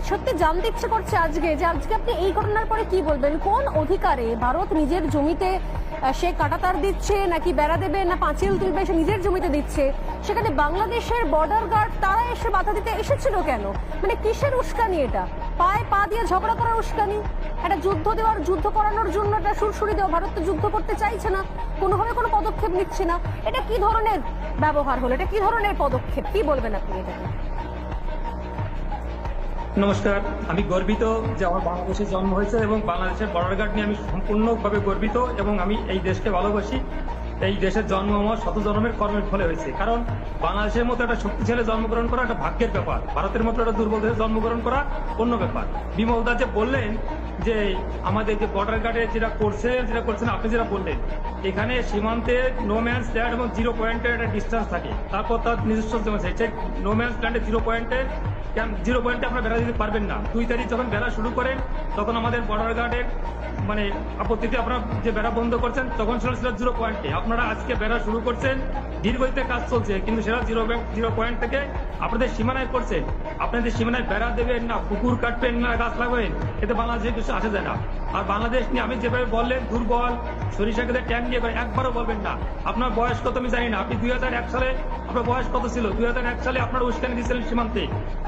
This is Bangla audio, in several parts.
সত্যি জানতে ইচ্ছে করছে আজকে যে আজকে আপনি এই ঘটনার পরে কি বলবেন? কোন অধিকারে ভারত নিজের জমিতে সে কাঁটাতার দিচ্ছে, নাকি বেড়া দেবে, না পাঁচিল তুলবে, সে নিজের জমিতে দিচ্ছে? সেখানে বাংলাদেশের বর্ডার গার্ড তারা এসে বাধা দিতে এসেছিল কেন? মানে কিসের উস্কানি এটা? পায়ে পা দিয়ে ঝগড়া করার উস্কানি? একটা যুদ্ধ করানোর জন্য একটা সুরসুরি দেওয়া? ভারত তো যুদ্ধ করতে চাইছে না, কোনোভাবে কোনো পদক্ষেপ নিচ্ছে না। এটা কি ধরনের ব্যবহার হলো? এটা কি ধরনের পদক্ষেপ? কি বলবেন আপনি এটাকে? নমস্কার, আমি গর্বিত যে আমার বাংলাদেশে জন্ম হয়েছে এবং বাংলাদেশের বর্ডার গার্ড নিয়ে আমি সম্পূর্ণভাবে গর্বিত এবং আমি এই দেশকে ভালোবাসি। এই দেশের জন্ম আমার শত জন্মের কর্মের ফলে হয়েছে। কারণ বাংলাদেশের মতো একটা শক্তিশালী জন্মগ্রহণ করা একটা ভাগ্যের ব্যাপার, ভারতের মতো একটা দুর্বল দেশে জন্মগ্রহণ করা অন্য ব্যাপার। বিমল দা যে বললেন যে আমাদের যে বর্ডার গার্ডে যেটা করছেন আপনি যেটা বললেন, এখানে সীমান্তে নো ম্যানস ল্যান্ড এবং 0 পয়েন্টের একটা ডিস্টেন্স থাকে, তারপর তার নিজস্ব জমি আছে। সেই নো ম্যানস ল্যান্ডে 0 পয়েন্টে আপনারা বেড়া দিতে পারবেন না। 2 তারিখ যখন বেড়া শুরু করেন তখন আমাদের বর্ডার গার্ডের মানে আপত্তিতে আপনারা যে বেড়া বন্ধ করছেন তখন ছিল 0 পয়েন্টে। আপনারা আজকে বেড়া শুরু করছেন, দীর্ঘতে কাজ চলছে, কিন্তু সেটা 0 পয়েন্ট থেকে আপনাদের সীমানায় করছেন। আপনাদের সীমানায় বেড়া দেবেন না, পুকুর কাটবেন না, গাছ লাগাবেন, এতে বাংলাদেশে কিছু আসে যায় না। আর বাংলাদেশ নিয়ে আমি যেভাবে বললেন দুর্বল, সরিষা খেতে ট্যাঙ্ক নিয়ে একবারও বলবেন না। আপনার বয়স কত আমি জানি না, আপনি 2001 সালে আপনার বয়স কত ছিল? 2001 সালে আপনারা উস্কানি দিয়েছিলেন সীমান্তে।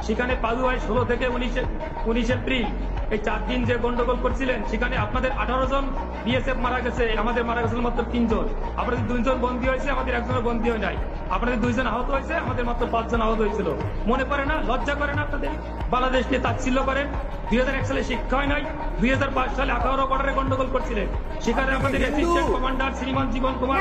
সেখানে পালুয়ায় 16 থেকে 19 এপ্রিল এই 4 দিন যে গন্ডগোল করছিলেন, সেখানে আপনাদের 18 জন বিএসএফ মারা গেছে, আমাদের মারা গেছিল মাত্র 3 জন। আপনাদের 2 জন বন্দী হয়েছে, আমাদের 1 জনের বন্দী হয় নাই। আপনাদের 2 জন আহত হয়েছে, আমাদের মাত্র 5 জন আহত হয়েছিল। মনে পড়ে না? লজ্জা করে না আপনাদের? বাংলাদেশ নিয়ে তাচ্ছিল্য করেন। 2001 সালে শিক্ষা হয় নাই, 2005 সালে 18 বর্ডারে গন্ডগোল করছিলেন, সেখানে আমাদের অ্যাসিস্ট্যান্ট কমান্ডার শ্রীমান জীবন কুমার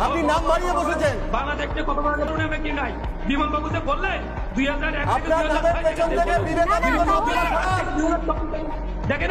আপনি নাম বাড়িয়ে বসেছেন। বাংলাদেশ নিয়ে কত বড় ঘটনা কি নাই? বিমল বাবু যে বললেন 2001 থেকে 2005 দেখেন